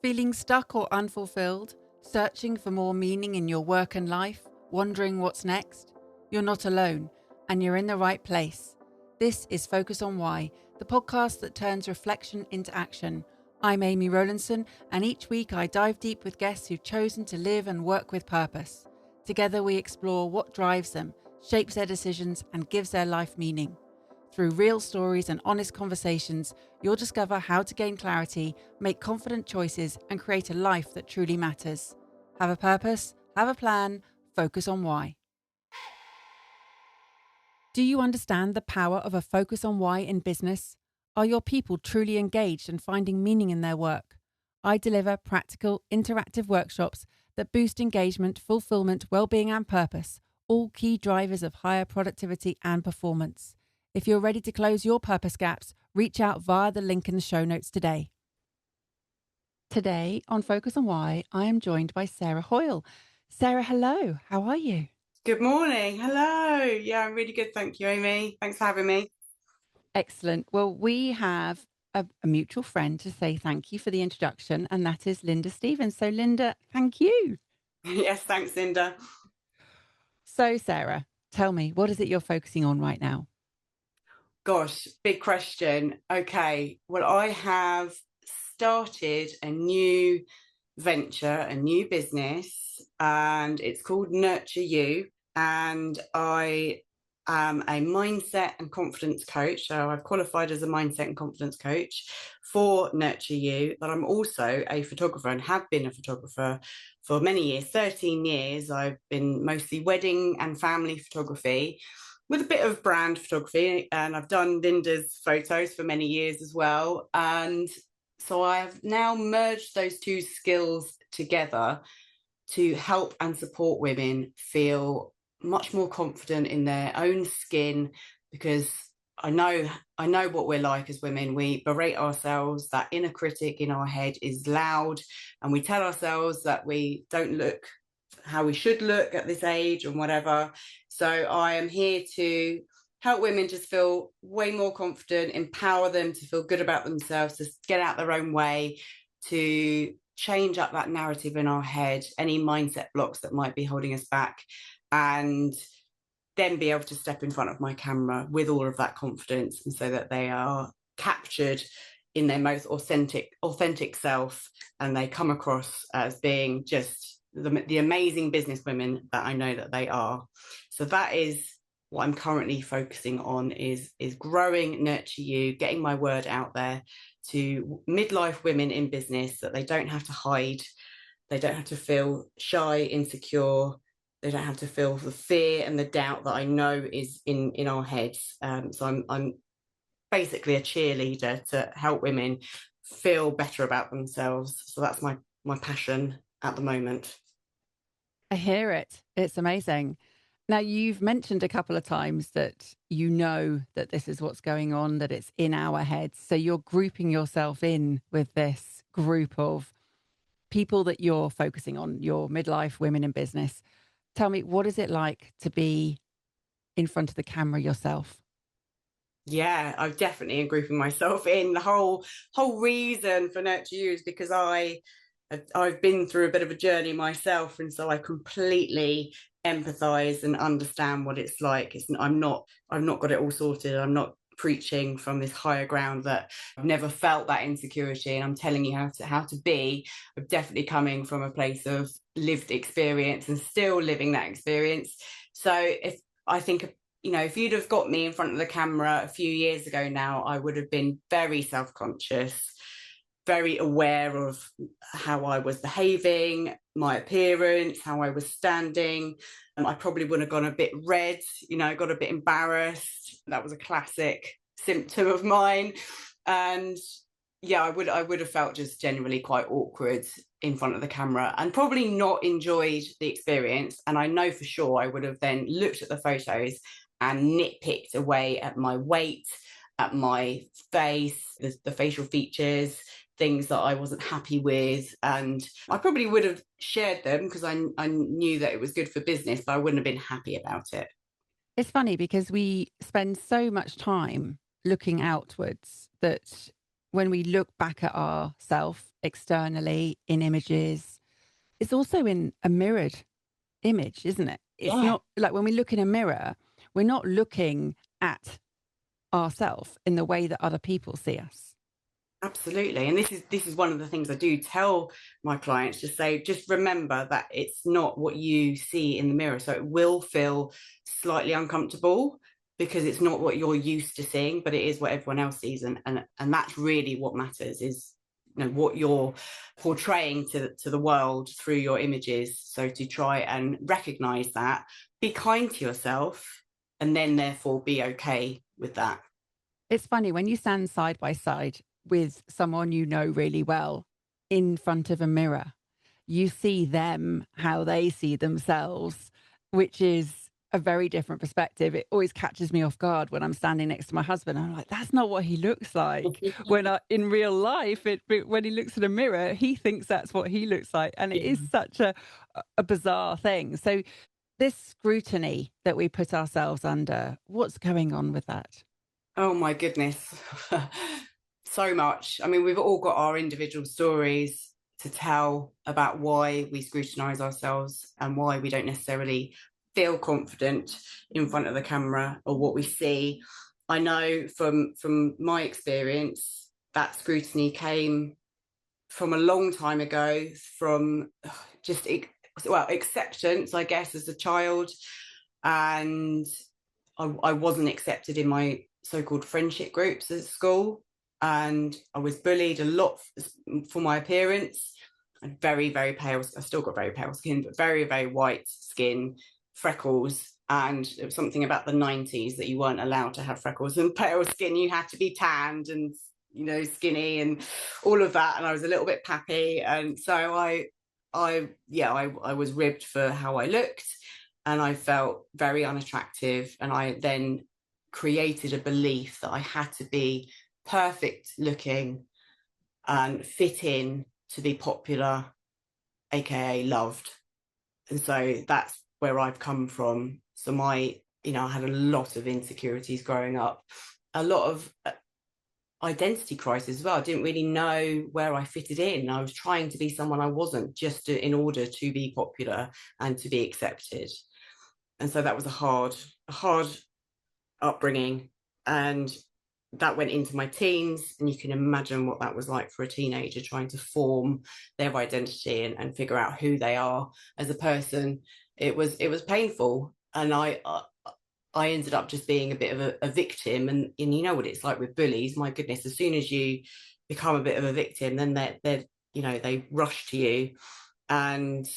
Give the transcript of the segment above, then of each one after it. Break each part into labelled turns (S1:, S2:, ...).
S1: Feeling stuck or unfulfilled? Searching for more meaning in your work and life? Wondering what's next? You're not alone, and you're in the right place. This is Focus on Why, the podcast that turns reflection into action. I'm Amy Rowlandson, and each week I dive deep with guests who've chosen to live and work with purpose. Together we explore what drives them, shapes their decisions, and gives their life meaning. Through real stories and honest conversations, you'll discover how to gain clarity, make confident choices, and create a life that truly matters. Have a purpose, have a plan, focus on why. Do you understand the power of a focus on why in business? Are your people truly engaged and finding meaning in their work? I deliver practical, interactive workshops that boost engagement, fulfillment, well-being, and purpose, all key drivers of higher productivity and performance. If you're ready to close your purpose gaps, reach out via the link in the show notes today. Today on Focus on Why, I am joined by Sarah Hoyle. Sarah, hello. How are you?
S2: Good morning. Hello. Yeah, I'm really good. Thank you, Amy. Thanks for having me.
S1: Excellent. Well, we have a mutual friend to say thank you for the introduction, and that is Linda Stevens. So, Linda, thank you.
S2: Yes, thanks, Linda.
S1: So, Sarah, tell me, what is it you're focusing on right now?
S2: Gosh, big question. Okay, well, I have started a new venture, a new business, and it's called Nurture You. And I am a mindset and confidence coach. So I've qualified as a mindset and confidence coach for Nurture You, but I'm also a photographer and have been a photographer for many years, 13 years. I've been mostly wedding and family photography with a bit of brand photography, and I've done Linda's photos for many years as well. And so I have now merged those two skills together to help and support women feel much more confident in their own skin, because I know what we're like as women. We berate ourselves. That inner critic in our head is loud, and we tell ourselves that we don't look how we should look at this age and whatever. So I am here to help women just feel way more confident, empower them to feel good about themselves, to get out their own way, to change up that narrative in our head, any mindset blocks that might be holding us back, and then be able to step in front of my camera with all of that confidence, and so that they are captured in their most authentic self, and they come across as being just the amazing businesswomen that I know that they are. So that is what I'm currently focusing on, is growing Nurture You, getting my word out there to midlife women in business, that they don't have to hide, they don't have to feel shy, insecure, they don't have to feel the fear and the doubt that I know is in our heads. So I'm basically a cheerleader to help women feel better about themselves. So that's my passion at the moment.
S1: I hear it. It's amazing. Now, you've mentioned a couple of times that you know that this is what's going on, that it's in our heads. So you're grouping yourself in with this group of people that you're focusing on, your midlife women in business. Tell me, what is it like to be in front of the camera yourself?
S2: Yeah, I'm definitely grouping myself in. The whole reason for Nurture You is because I've been through a bit of a journey myself, and so I completely empathize and understand what it's like. I've not got it all sorted. I'm not preaching from this higher ground that I've never felt that insecurity, and I'm telling you how to be. I'm definitely coming from a place of lived experience and still living that experience. So if I think, if you'd have got me in front of the camera a few years ago now, I would have been very self-conscious, very aware of how I was behaving, my appearance, how I was standing. I probably would have gone a bit red, got a bit embarrassed. That was a classic symptom of mine. And yeah, I would have felt just generally quite awkward in front of the camera, and probably not enjoyed the experience. And I know for sure I would have then looked at the photos and nitpicked away at my weight, at my face, the facial features, things that I wasn't happy with. And I probably would have shared them because I knew that it was good for business, but I wouldn't have been happy about it.
S1: It's funny because we spend so much time looking outwards that when we look back at ourselves externally in images, it's also in a mirrored image, isn't it? It's
S2: Yeah.
S1: not like when we look in a mirror, we're not looking at ourselves in the way that other people see us.
S2: Absolutely. And this is one of the things I do tell my clients, just say, just remember that it's not what you see in the mirror. So it will feel slightly uncomfortable because it's not what you're used to seeing, but it is what everyone else sees. And that's really what matters, is what you're portraying to the world through your images. So to try and recognize that, be kind to yourself, and then therefore be okay with that.
S1: It's funny when you stand side by side with someone you know really well in front of a mirror, you see them how they see themselves, which is a very different perspective. It always catches me off guard when I'm standing next to my husband. I'm like, that's not what he looks like. In real life, when he looks in a mirror, he thinks that's what he looks like. And it is
S2: Yeah.
S1: such a bizarre thing. So this scrutiny that we put ourselves under, what's going on with that?
S2: Oh my goodness. So much. I mean, we've all got our individual stories to tell about why we scrutinize ourselves and why we don't necessarily feel confident in front of the camera or what we see. I know from my experience that scrutiny came from a long time ago, from just acceptance, I guess, as a child. And I wasn't accepted in my so-called friendship groups at school, and I was bullied a lot for my appearance. I had very, very pale. I still got very pale skin, but very, very white skin, freckles. And it was something about the 90s that you weren't allowed to have freckles and pale skin. You had to be tanned and skinny and all of that. And I was a little bit pappy, and so I was ribbed for how I looked, and I felt very unattractive. And I then created a belief that I had to be perfect looking and fit in to be popular, aka loved. And so that's where I've come from. So I had a lot of insecurities growing up, a lot of identity crisis as well. I didn't really know where I fitted in. I was trying to be someone I wasn't, just in order to be popular and to be accepted. And so that was a hard upbringing, and that went into my teens. And you can imagine what that was like for a teenager, trying to form their identity and figure out who they are as a person. It was painful, and I ended up just being a bit of a victim. And you know what it's like with bullies. My goodness, as soon as you become a bit of a victim, then they rush to you. And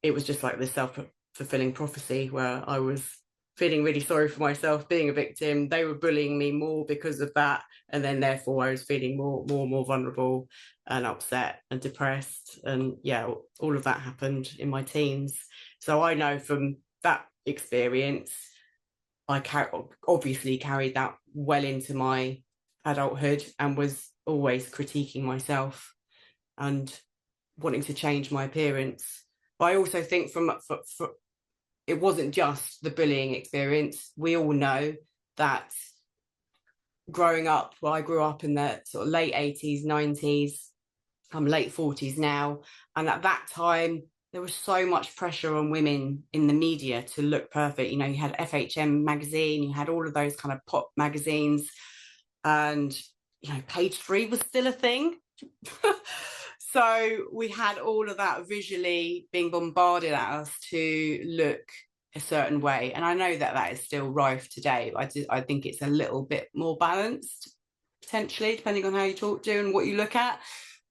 S2: it was just like this self-fulfilling prophecy, where I was feeling really sorry for myself being a victim. They were bullying me more because of that, and then therefore I was feeling more vulnerable and upset and depressed. And yeah, all of that happened in my teens. So I know from that experience, I obviously carried that well into my adulthood, and was always critiquing myself and wanting to change my appearance. But I also think it wasn't just the bullying experience. We all know that growing up, well, I grew up in the sort of late 80s, 90s. I'm late 40s now. And at that time, there was so much pressure on women in the media to look perfect. You had FHM magazine, you had all of those kind of pop magazines, and page 3 was still a thing. So we had all of that visually being bombarded at us to look a certain way. And I know that is still rife today. I think it's a little bit more balanced, potentially, depending on how you talk to and what you look at.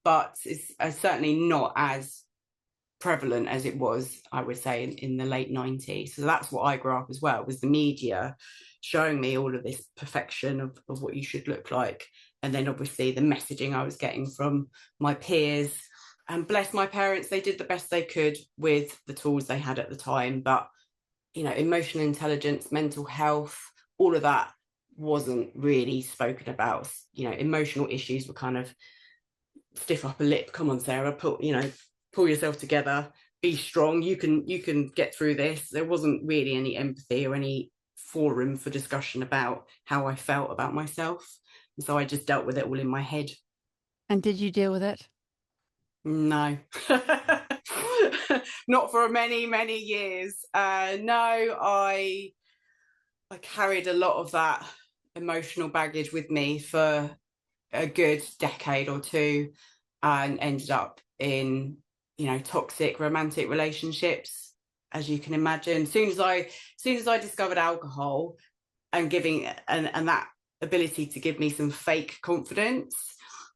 S2: But it's certainly not as prevalent as it was, I would say, in the late 90s. So that's what I grew up as well, was the media showing me all of this perfection of what you should look like. And then obviously the messaging I was getting from my peers. And bless my parents, they did the best they could with the tools they had at the time. But emotional intelligence, mental health, all of that wasn't really spoken about. Emotional issues were kind of stiff upper lip. Come on, Sarah, pull yourself together, be strong. You can get through this. There wasn't really any empathy or any forum for discussion about how I felt about myself. And so I just dealt with it all in my head,
S1: And did you deal with it?
S2: No. Not for many, many years. No, I carried a lot of that emotional baggage with me for a good decade or two, and ended up in, toxic romantic relationships, as you can imagine. Soon as I discovered alcohol and giving and that ability to give me some fake confidence,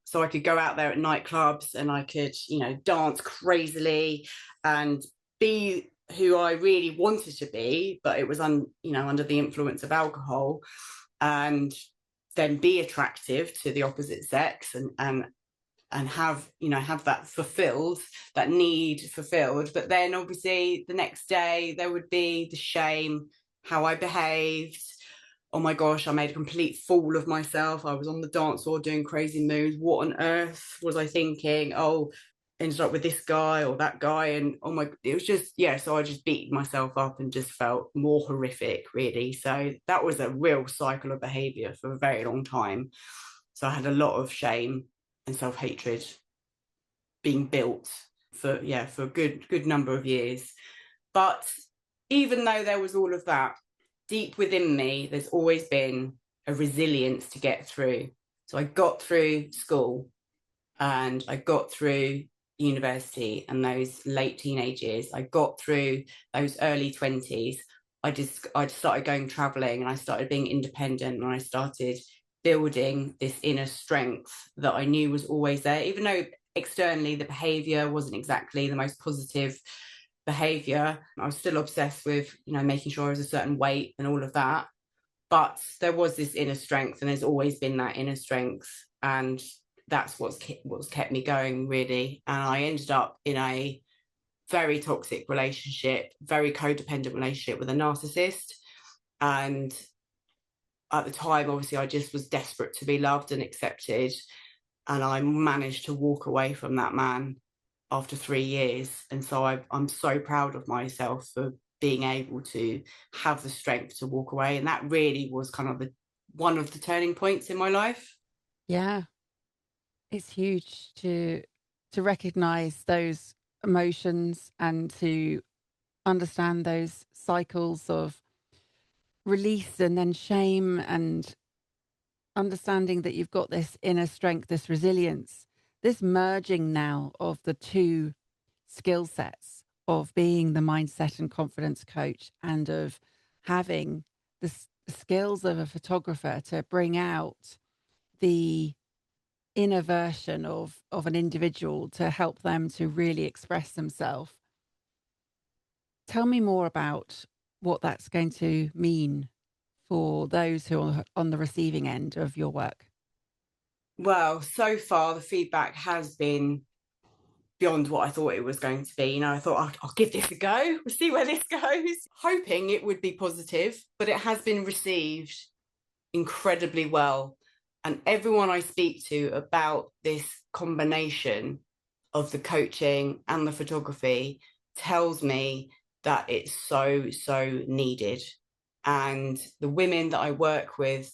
S2: so I could go out there at nightclubs and I could, dance crazily and be who I really wanted to be, but it was under the influence of alcohol, and then be attractive to the opposite sex, and have that need fulfilled. But then obviously the next day there would be the shame, how I behaved. Oh my gosh, I made a complete fool of myself. I was on the dance floor doing crazy moves. What on earth was I thinking? Oh, ended up with this guy or that guy. And it was just, yeah. So I just beat myself up and just felt more horrific, really. So that was a real cycle of behavior for a very long time. So I had a lot of shame and self-hatred being built for a good number of years. But even though there was all of that, deep within me, there's always been a resilience to get through. So I got through school and I got through university and those late teenage years. I got through those early 20s. I started going traveling, and I started being independent, and I started building this inner strength that I knew was always there, even though externally the behavior wasn't exactly the most positive behavior. I was still obsessed with, making sure I was a certain weight and all of that. But there was this inner strength, and there's always been that inner strength. And that's what's kept me going, really. And I ended up in a very toxic relationship, very codependent relationship with a narcissist. And at the time, obviously, I just was desperate to be loved and accepted. And I managed to walk away from that man after 3 years. And so I'm so proud of myself for being able to have the strength to walk away. And that really was kind of one of the turning points in my life.
S1: Yeah. It's huge to recognize those emotions and to understand those cycles of release and then shame, and understanding that you've got this inner strength, this resilience, this merging now of the two skill sets of being the mindset and confidence coach, and of having the skills of a photographer to bring out the inner version of an individual to help them to really express themselves. Tell me more about what that's going to mean for those who are on the receiving end of your work.
S2: Well, so far the feedback has been beyond what I thought it was going to be. I thought I'll give this a go. We'll see where this goes. Hoping it would be positive, but it has been received incredibly well. And everyone I speak to about this combination of the coaching and the photography tells me that it's so, so needed. And the women that I work with,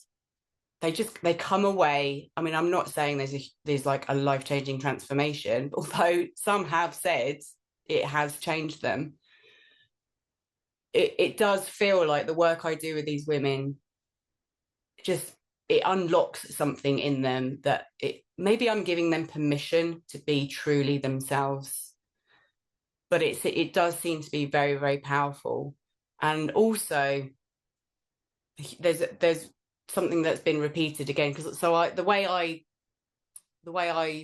S2: they come away. I mean, I'm not saying there's like a life-changing transformation, although some have said it has changed them. It does feel like the work I do with these women, it unlocks something in them, that maybe I'm giving them permission to be truly themselves. But it does seem to be very, very powerful. And also there's something that's been repeated again, because the way I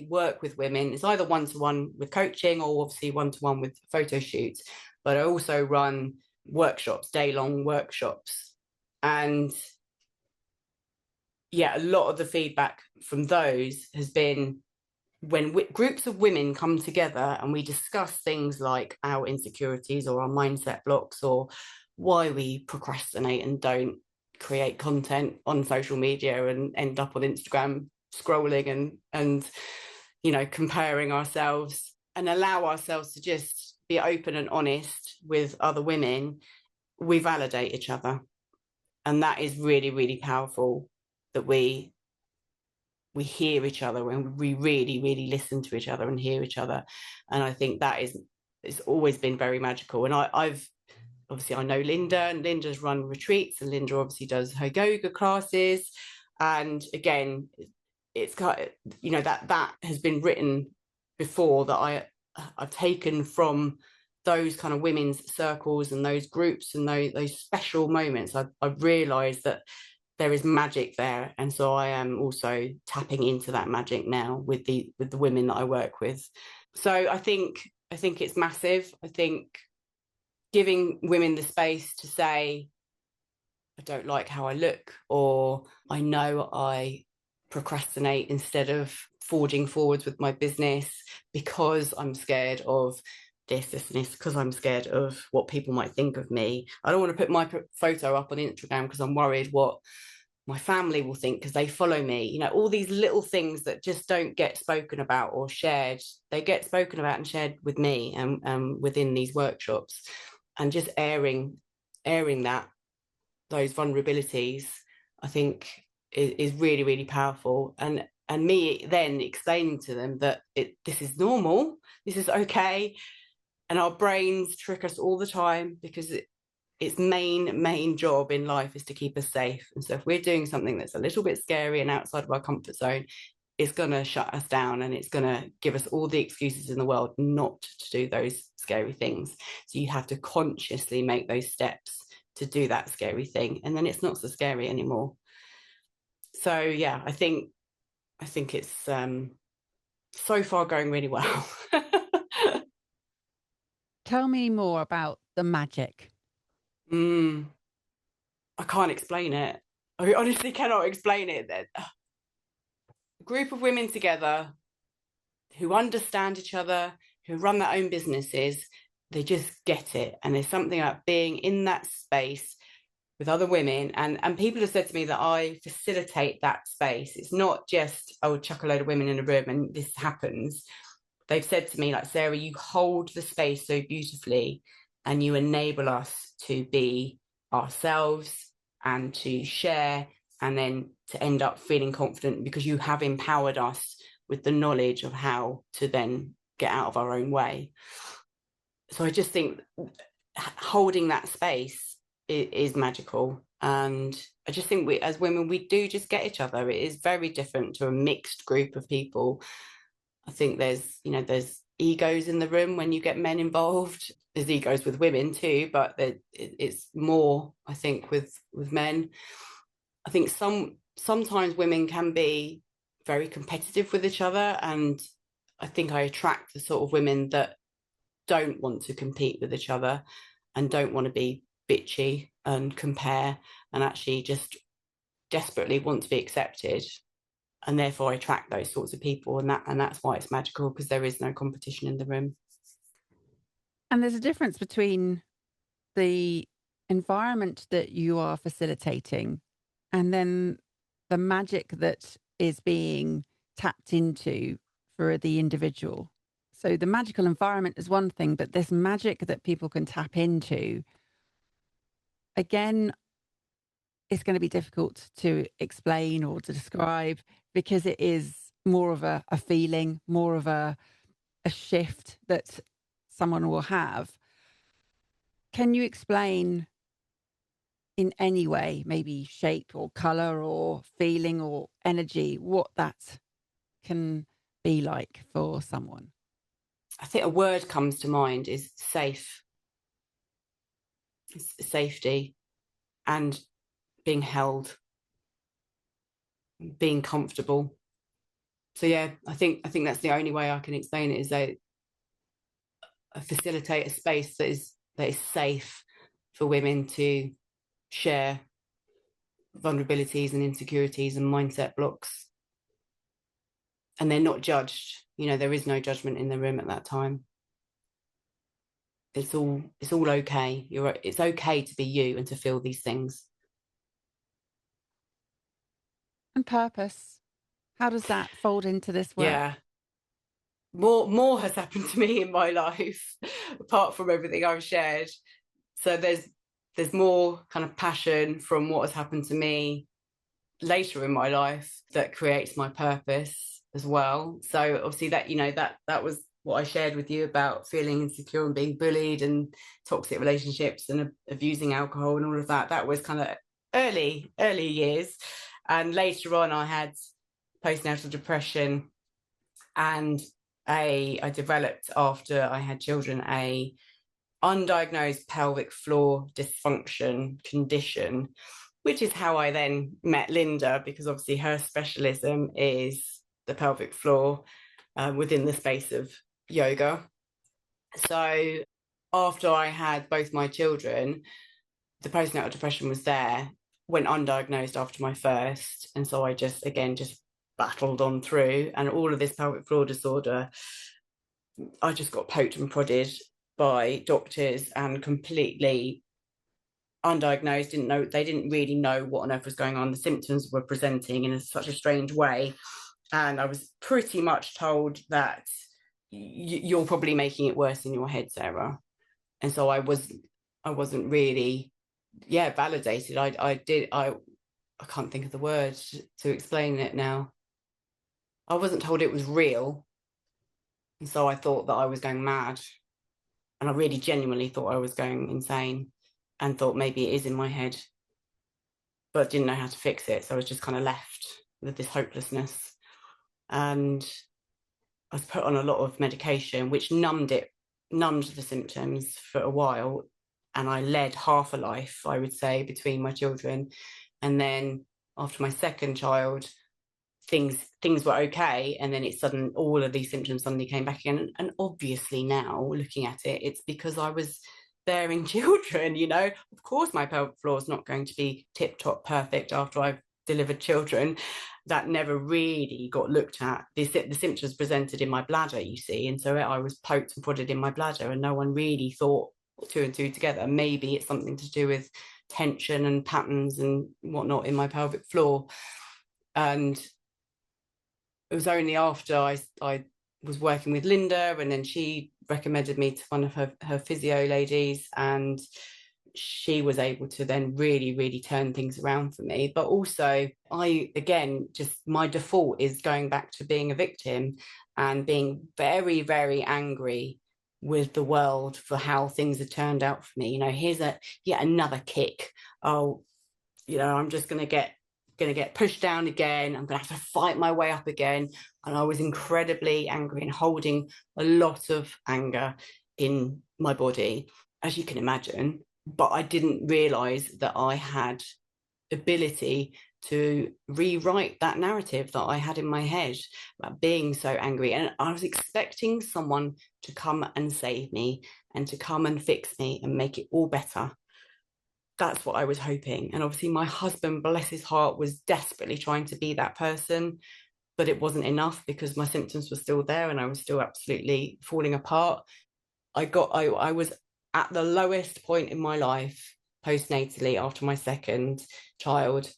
S2: work with women is either one-to-one with coaching or obviously one-to-one with photo shoots, but I also run workshops, day-long workshops. And a lot of the feedback from those has been when groups of women come together and we discuss things like our insecurities or our mindset blocks, or why we procrastinate and don't create content on social media and end up on Instagram scrolling and comparing ourselves, and allow ourselves to just be open and honest with other women. We validate each other, and that is really, really powerful, that we we hear each other, and we really, really listen to each other and hear each other. And I think that it's always been very magical. And I've obviously, I know Linda, and Linda's run retreats, and Linda obviously does her yoga classes. And again, it's got, you know, that has been written before, that I've taken from those kind of women's circles and those groups and those special moments. I've realized that there is magic there, and so I am also tapping into that magic now with the women that I work with. So I think it's massive. I think giving women the space to say, I don't like how I look, or I know I procrastinate instead of forging forwards with my business because I'm scared of this, because I'm scared of what people might think of me. I don't want to put my photo up on Instagram because I'm worried what my family will think because they follow me. You know, all these little things that just don't get spoken about or shared, they get spoken about and shared with me and within these workshops. And just airing those vulnerabilities, I think is really, really powerful. And me then explaining to them that this is normal, this is okay. And our brains trick us all the time, because its main job in life is to keep us safe. And so if we're doing something that's a little bit scary and outside of our comfort zone, it's going to shut us down, and it's going to give us all the excuses in the world not to do those scary things. So you have to consciously make those steps to do that scary thing, and then it's not so scary anymore. So yeah, I think it's so far going really well.
S1: Tell me more about the magic.
S2: I can't explain it. I honestly cannot explain it. A group of women together who understand each other, who run their own businesses, they just get it. And there's something about being in that space with other women. And people have said to me that I facilitate that space. It's not just, oh, chuck a load of women in a room and this happens. They've said to me, like, Sarah, you hold the space so beautifully, and you enable us to be ourselves and to share, and then to end up feeling confident because you have empowered us with the knowledge of how to then get out of our own way. So I just think holding that space is magical. And I just think we, as women, we do just get each other. It is very different to a mixed group of people. I think there's egos in the room when you get men involved. There's egos with women too, but it's more, I think, with men. I think sometimes women can be very competitive with each other, and I think I attract the sort of women that don't want to compete with each other and don't want to be bitchy and compare, and actually just desperately want to be accepted. And therefore I attract those sorts of people, and that's why it's magical, because there is no competition in the room.
S1: And there's a difference between the environment that you are facilitating and then the magic that is being tapped into for the individual. So the magical environment is one thing, but this magic that people can tap into, again, it's going to be difficult to explain or to describe, because it is more of a feeling, more of a shift that someone will have. Can you explain in any way, maybe shape or color or feeling or energy, what that can be like for someone?
S2: I think a word comes to mind is safe. It's safety and being held, being comfortable. So yeah, I think that's the only way I can explain it, is that I facilitate a space that is safe for women to share vulnerabilities and insecurities and mindset blocks, and they're not judged. You know, there is no judgment in the room at that time. It's all okay. It's okay to be you and to feel these things.
S1: And purpose, how does that fold into this work?
S2: Yeah, more has happened to me in my life apart from everything I've shared. So there's more kind of passion from what has happened to me later in my life that creates my purpose as well. So obviously that, that was what I shared with you about feeling insecure and being bullied and toxic relationships and abusing alcohol and all of that. That was kind of early years. And later on, I had postnatal depression, and I developed, after I had children, a undiagnosed pelvic floor dysfunction condition, which is how I then met Linda, because obviously her specialism is the pelvic floor within the space of yoga. So after I had both my children, the postnatal depression was there, went undiagnosed after my first. And so I just battled on through, and all of this pelvic floor disorder, I just got poked and prodded by doctors and completely undiagnosed. They didn't really know what on earth was going on. The symptoms were presenting in such a strange way, and I was pretty much told that you're probably making it worse in your head, Sarah. And so I wasn't really validated. I can't think of the words to explain it now. I wasn't told it was real, and so I thought that I was going mad, and I really genuinely thought I was going insane, and thought maybe it is in my head, but didn't know how to fix it. So I was just kind of left with this hopelessness. And I was put on a lot of medication, which numbed the symptoms for a while. And I led half a life, I would say, between my children. And then after my second child, things were okay. And then all of these symptoms suddenly came back again. And obviously now, looking at it, it's because I was bearing children. Of course my pelvic floor is not going to be tip top perfect after I've delivered children. That never really got looked at. The symptoms presented in my bladder, you see, and so I was poked and prodded in my bladder, and no one really thought two and two together. Maybe it's something to do with tension and patterns and whatnot in my pelvic floor. And it was only after I was working with Linda, and then she recommended me to one of her physio ladies, and she was able to then really, really turn things around for me. But also, my default is going back to being a victim and being very, very angry with the world for how things had turned out for me. Here's yet another kick. Oh, I'm just going to get pushed down again. I'm going to have to fight my way up again. And I was incredibly angry and holding a lot of anger in my body, as you can imagine. But I didn't realize that I had ability to rewrite that narrative that I had in my head about being so angry. And I was expecting someone to come and save me and to come and fix me and make it all better. That's what I was hoping. And obviously my husband, bless his heart, was desperately trying to be that person, but it wasn't enough because my symptoms were still there and I was still absolutely falling apart. I was at the lowest point in my life postnatally after my second child,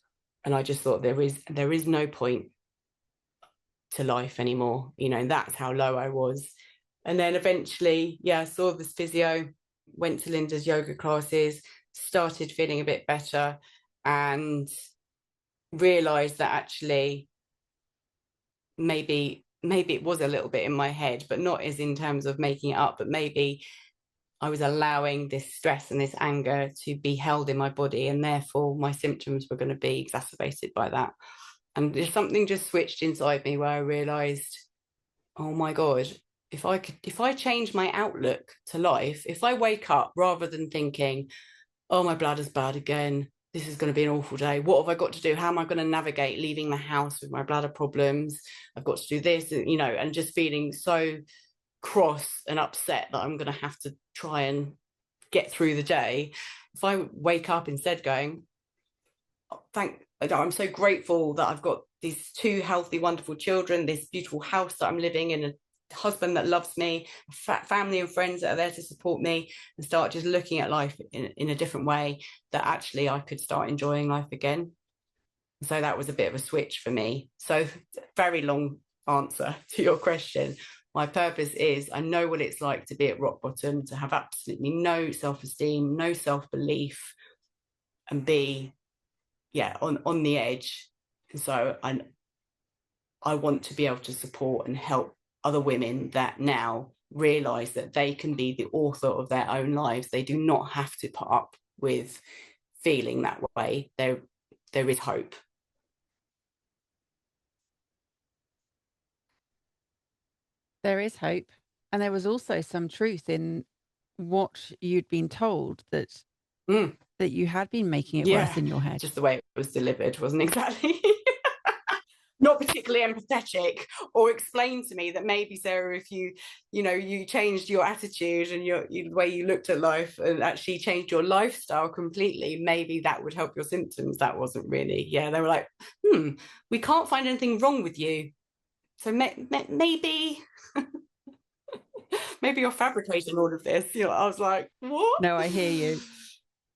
S2: and I just thought there is no point to life anymore. That's how low I was. And then eventually, I saw this physio, went to Linda's yoga classes, started feeling a bit better, and realized that actually maybe it was a little bit in my head, but not as in terms of making it up, but maybe I was allowing this stress and this anger to be held in my body, and therefore my symptoms were going to be exacerbated by that. And there's something just switched inside me where I realized, oh my God, if I change my outlook to life, if I wake up rather than thinking, oh, my bladder's bad again, this is going to be an awful day, what have I got to do? How am I going to navigate leaving the house with my bladder problems? I've got to do this, and just feeling so cross and upset that I'm going to have to try and get through the day. If I wake up instead going, I'm so grateful that I've got these two healthy, wonderful children, this beautiful house that I'm living in, a husband that loves me, family and friends that are there to support me, and start just looking at life in a different way, that actually I could start enjoying life again. So that was a bit of a switch for me. So very long answer to your question. My purpose is, I know what it's like to be at rock bottom, to have absolutely no self-esteem, no self-belief, and be on the edge. And so I want to be able to support and help other women that now realize that they can be the author of their own lives. They do not have to put up with feeling that way. There is hope.
S1: There is hope. And there was also some truth in what you'd been told, that that you had been making it worse in your head.
S2: Just the way it was delivered wasn't exactly not particularly empathetic, or explained to me that maybe, Sarah, if you changed your attitude and the way you looked at life and actually changed your lifestyle completely, maybe that would help your symptoms. That wasn't really, they were like, we can't find anything wrong with you, so maybe maybe you're fabricating all of this. I was like, what?
S1: No, I hear you.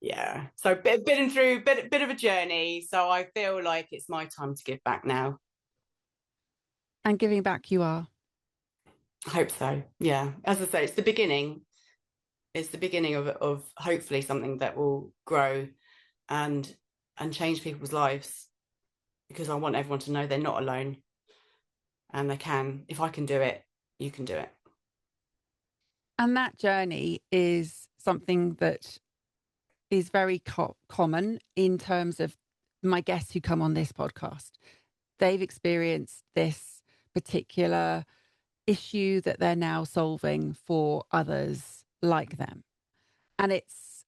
S2: Yeah, so been through bit of a journey, so I feel like it's my time to give back now.
S1: And giving back you are.
S2: I hope so. Yeah, as I say, it's the beginning. It's the beginning of hopefully something that will grow and change people's lives, because I want everyone to know they're not alone, and they can. If I can do it, you can do it.
S1: And that journey is something that is very common in terms of my guests who come on this podcast. They've experienced this particular issue that they're now solving for others like them. And it's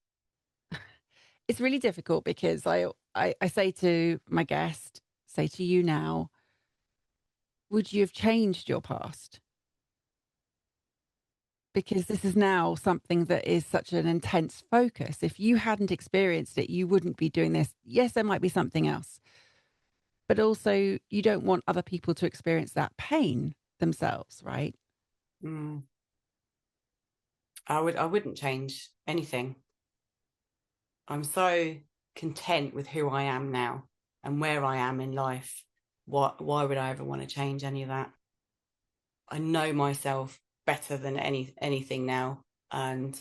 S1: really difficult, because I say to my guest, say to you now, would you have changed your past? Because this is now something that is such an intense focus. If you hadn't experienced it, you wouldn't be doing this. Yes, there might be something else, but also you don't want other people to experience that pain themselves, right?
S2: I wouldn't change anything. I'm so content with who I am now and where I am in life. Why would I ever want to change any of that? I know myself better than anything now, and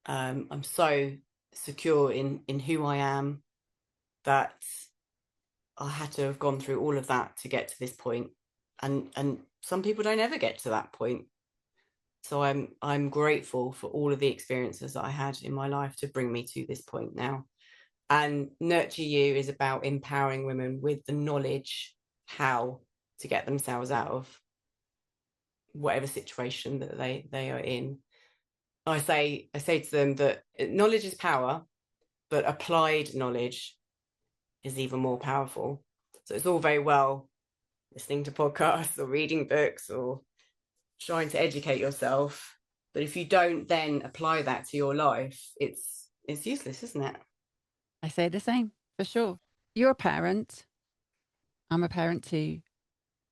S2: I'm so secure in who I am that I had to have gone through all of that to get to this point, and some people don't ever get to that point. So I'm grateful for all of the experiences that I had in my life to bring me to this point now. And Nurture You is about empowering women with the knowledge how to get themselves out of whatever situation that they are in. I say to them that knowledge is power, but applied knowledge is even more powerful. So it's all very well listening to podcasts or reading books or trying to educate yourself, but if you don't then apply that to your life, it's useless, isn't it?
S1: I say the same, for sure. You're a parent. I'm a parent too.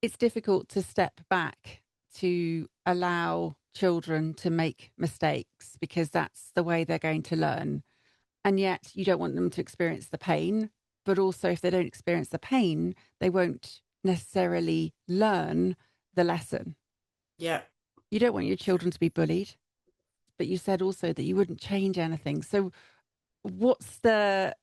S1: It's difficult to step back to allow children to make mistakes, because that's the way they're going to learn. And yet you don't want them to experience the pain, but also if they don't experience the pain, they won't necessarily learn the lesson.
S2: Yeah.
S1: You don't want your children to be bullied, but you said also that you wouldn't change anything. So what's the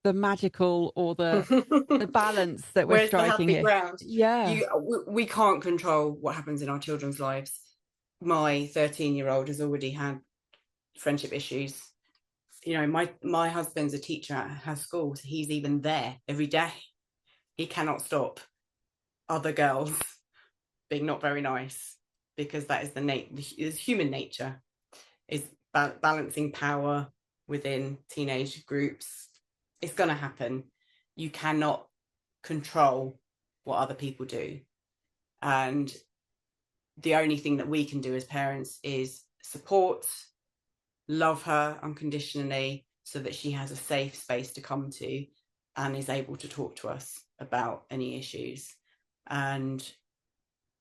S1: magical or the balance that we're
S2: Where's the
S1: striking
S2: happy
S1: here?
S2: ground?
S1: Yeah.
S2: We can't control what happens in our children's lives. My 13-year-old has already had friendship issues. My husband's a teacher at her school, so he's even there every day. He cannot stop other girls being not very nice, because that is human nature, is balancing power within teenage groups. It's going to happen. You cannot control what other people do, and the only thing that we can do as parents is support, love her unconditionally, so that she has a safe space to come to and is able to talk to us about any issues. And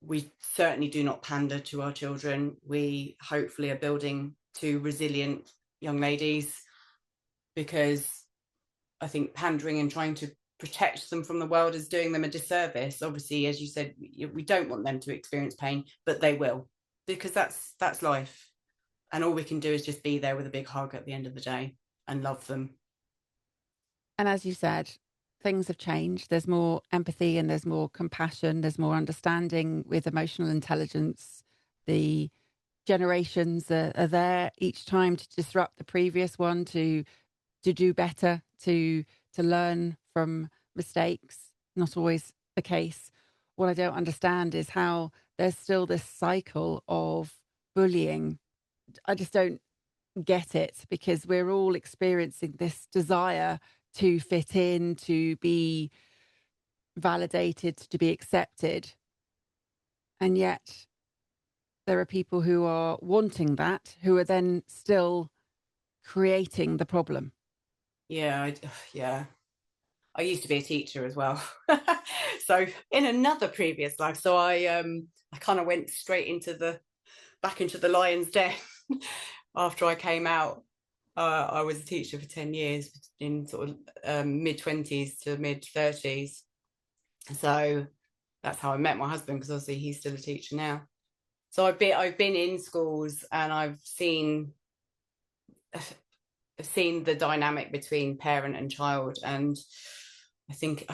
S2: we certainly do not pander to our children. We hopefully are building two resilient young ladies, because I think pandering and trying to protect them from the world is doing them a disservice. Obviously, as you said, we don't want them to experience pain, but they will, because that's life. And all we can do is just be there with a big hug at the end of the day and love them.
S1: And as you said, things have changed. There's more empathy and there's more compassion. There's more understanding with emotional intelligence. The generations are there each time to disrupt the previous one, to do better, to learn from mistakes. Not always the case. What I don't understand is how there's still this cycle of bullying. I just don't get it, because we're all experiencing this desire to fit in, to be validated, to be accepted. And yet there are people who are wanting that, who are then still creating the problem.
S2: Yeah, yeah. I used to be a teacher as well. So in another previous life, so I kind of went straight into back into the lion's den after I came out. I was a teacher for 10 years, in sort of mid-20s to mid-30s. So that's how I met my husband, because obviously he's still a teacher now. So I've been in schools, and I've seen the dynamic between parent and child, and I think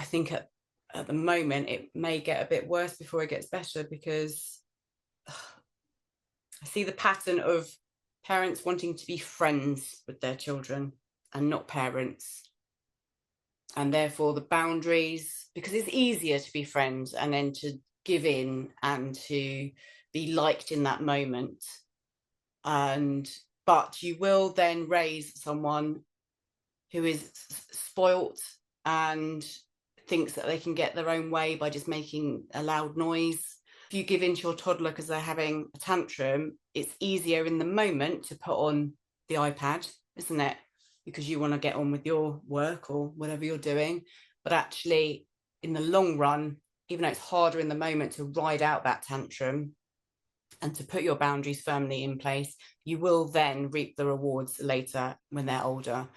S2: at the moment it may get a bit worse before it gets better, because I see the pattern of parents wanting to be friends with their children and not parents, and therefore the boundaries, because it's easier to be friends and then to give in and to be liked in that moment. But you will then raise someone who is spoilt and thinks that they can get their own way by just making a loud noise. If you give in to your toddler because they're having a tantrum, it's easier in the moment to put on the iPad, isn't it? Because you want to get on with your work or whatever you're doing. But actually, in the long run, even though it's harder in the moment to ride out that tantrum and to put your boundaries firmly in place, you will then reap the rewards later when they're older.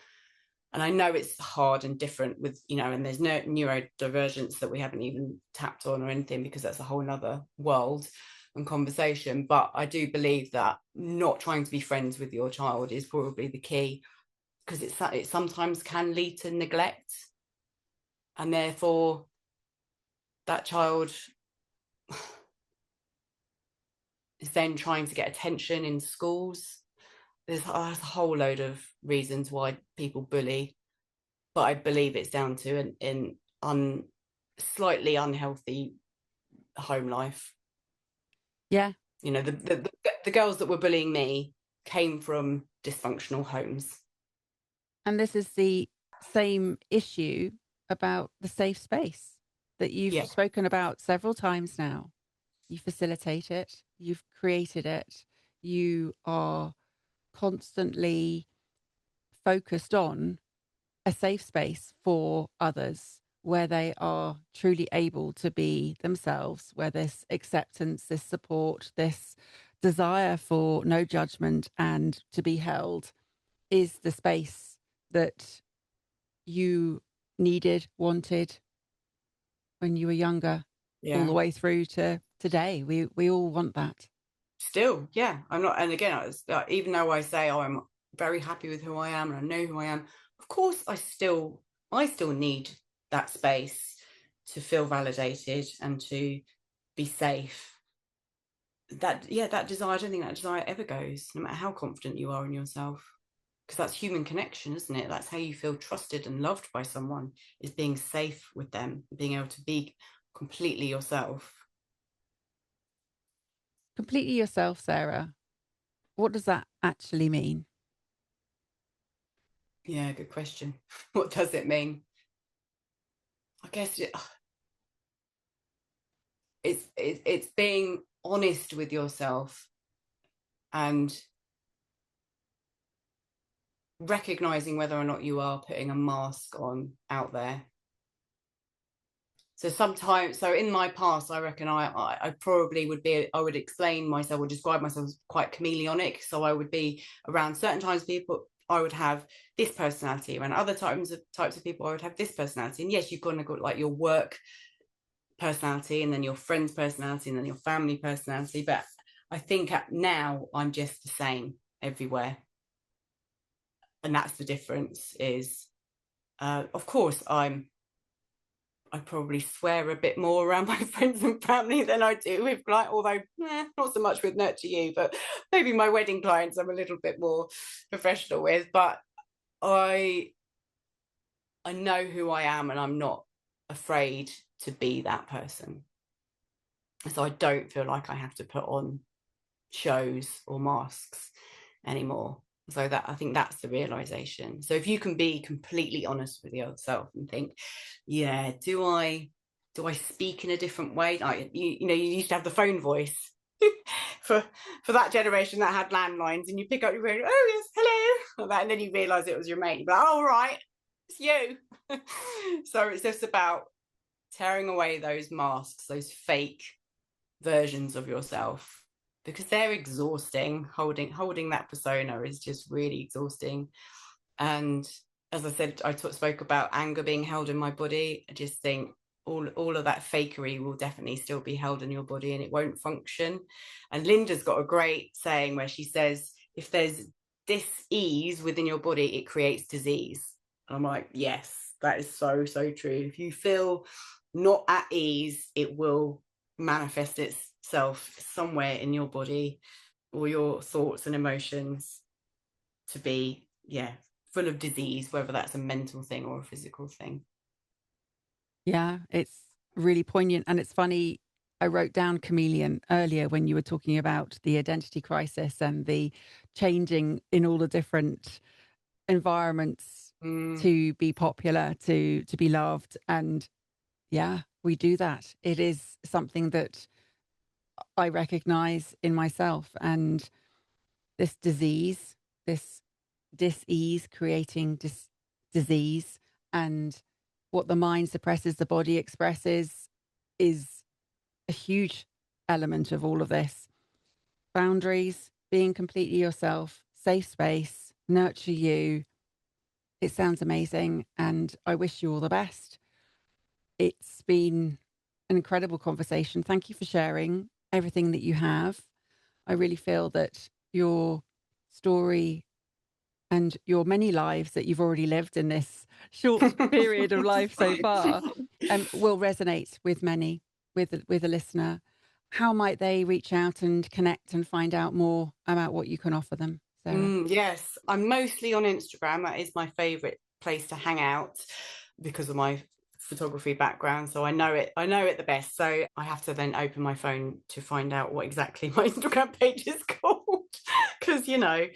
S2: And I know it's hard and different with, and there's no neurodivergence that we haven't even tapped on or anything, because that's a whole nother world and conversation. But I do believe that not trying to be friends with your child is probably the key, because it sometimes can lead to neglect. And therefore, that child is then trying to get attention in schools. There's a whole load of reasons why people bully, but I believe it's down to an slightly unhealthy home life.
S1: Yeah.
S2: The girls that were bullying me came from dysfunctional homes.
S1: And this is the same issue about the safe space that you've spoken about several times now. You facilitate it, you've created it, you are constantly focused on a safe space for others where they are truly able to be themselves, where this acceptance, this support, this desire for no judgment and to be held is the space that you needed, wanted when you were younger, all the way through to today. We all want that.
S2: Still, yeah. I'm not, and again, even though I say, I'm very happy with who I am and I know who I am, of course I still need that space to feel validated and to be safe. That desire, I don't think that desire ever goes, no matter how confident you are in yourself, because that's human connection, isn't it? That's how you feel trusted and loved by someone, is being safe with them, being able to be completely yourself.
S1: Completely yourself, Sarah. What does that actually mean?
S2: Yeah, good question. What does it mean? I guess it's being honest with yourself and recognizing whether or not you are putting a mask on out there. So sometimes, in my past, I reckon I probably I would explain myself or describe myself as quite chameleonic. So I would be around certain types of people, I would have this personality, around other types of people, I would have this personality. And yes, you've got to go like your work personality, and then your friend's personality, and then your family personality. But I think now I'm just the same everywhere. And that's the difference is, of course, I'm I probably swear a bit more around my friends and family than I do with clients, although not so much with Nurture You, but maybe my wedding clients I'm a little bit more professional with. But I know who I am, and I'm not afraid to be that person. So I don't feel like I have to put on shows or masks anymore. So that, I think that's the realization. So if you can be completely honest with yourself and think, yeah, do I speak in a different way? Like, you know, you used to have the phone voice for that generation that had landlines, and you pick up your phone, oh yes, hello, and then you realize it was your mate. You're like, oh right, it's you. So it's just about tearing away those masks, those fake versions of yourself, because they're exhausting. Holding that persona is just really exhausting. And as I said, I spoke about anger being held in my body. I just think all of that fakery will definitely still be held in your body, and it won't function. And Linda's got a great saying where she says, if there's dis-ease within your body, it creates disease. And I'm like, yes, that is so true. If you feel not at ease, it will manifest itself somewhere in your body or your thoughts and emotions to be full of disease, whether that's a mental thing or a physical thing.
S1: Yeah, it's really poignant. And it's funny, I wrote down chameleon earlier when you were talking about the identity crisis and the changing in all the different environments to be popular, to be loved. And yeah, we do that. It is something that I recognize in myself. And this disease, this dis-ease creating disease, and what the mind suppresses, the body expresses, is a huge element of all of this. Boundaries, being completely yourself, safe space, nurture you. It sounds amazing, and I wish you all the best. It's been an incredible conversation. Thank you for sharing everything that you have. I really feel that your story and your many lives that you've already lived in this short period of life so far will resonate with many, with a listener. How might they reach out and connect and find out more about what you can offer them, Sarah?
S2: Yes, I'm mostly on Instagram. That is my favorite place to hang out because of my photography background, so I know it the best. So I have to then open my phone to find out what exactly my Instagram page is called, because I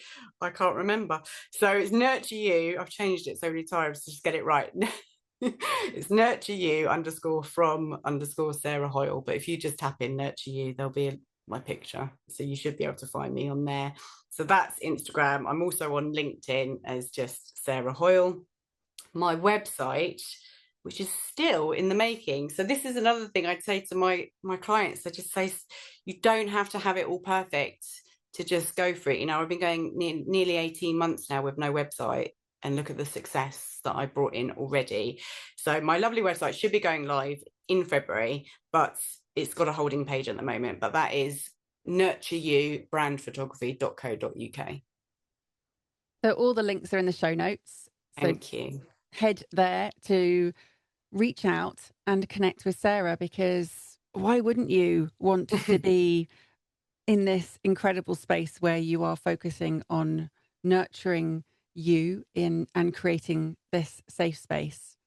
S2: can't remember. So it's Nurture You. I've changed it so many times to just get it right. It's Nurture You _from _Sarah Hoyle. But if you just tap in Nurture You, there'll be my picture, so you should be able to find me on there. So that's Instagram. I'm also on LinkedIn as just Sarah Hoyle. My website, which is still in the making. So this is another thing I'd say to my clients. I just say, you don't have to have it all perfect to just go for it. I've been going nearly 18 months now with no website, and look at the success that I brought in already. So my lovely website should be going live in February, but it's got a holding page at the moment. But that is nurtureyoubrandphotography.co.uk.
S1: So all the links are in the show notes.
S2: Thank you.
S1: Head there to reach out and connect with Sarah, because why wouldn't you want to be in this incredible space where you are focusing on nurturing you and creating this safe space?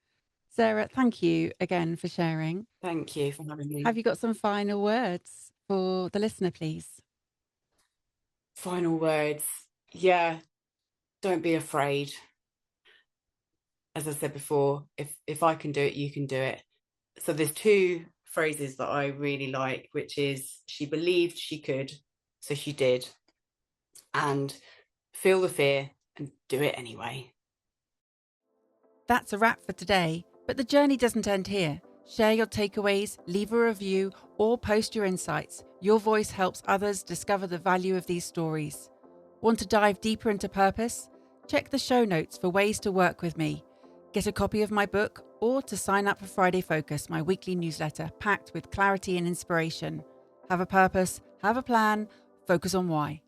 S1: Sarah, thank you again for sharing.
S2: Thank you for having me.
S1: Have you got some final words for the listener, please?
S2: Final words. Yeah, don't be afraid. As I said before, if I can do it, you can do it. So there's two phrases that I really like, which is, she believed she could, so she did. And feel the fear and do it anyway.
S1: That's a wrap for today, but the journey doesn't end here. Share your takeaways, leave a review, or post your insights. Your voice helps others discover the value of these stories. Want to dive deeper into purpose? Check the show notes for ways to work with me. Get a copy of my book, or to sign up for Friday Focus, my weekly newsletter packed with clarity and inspiration. Have a purpose, have a plan, focus on why.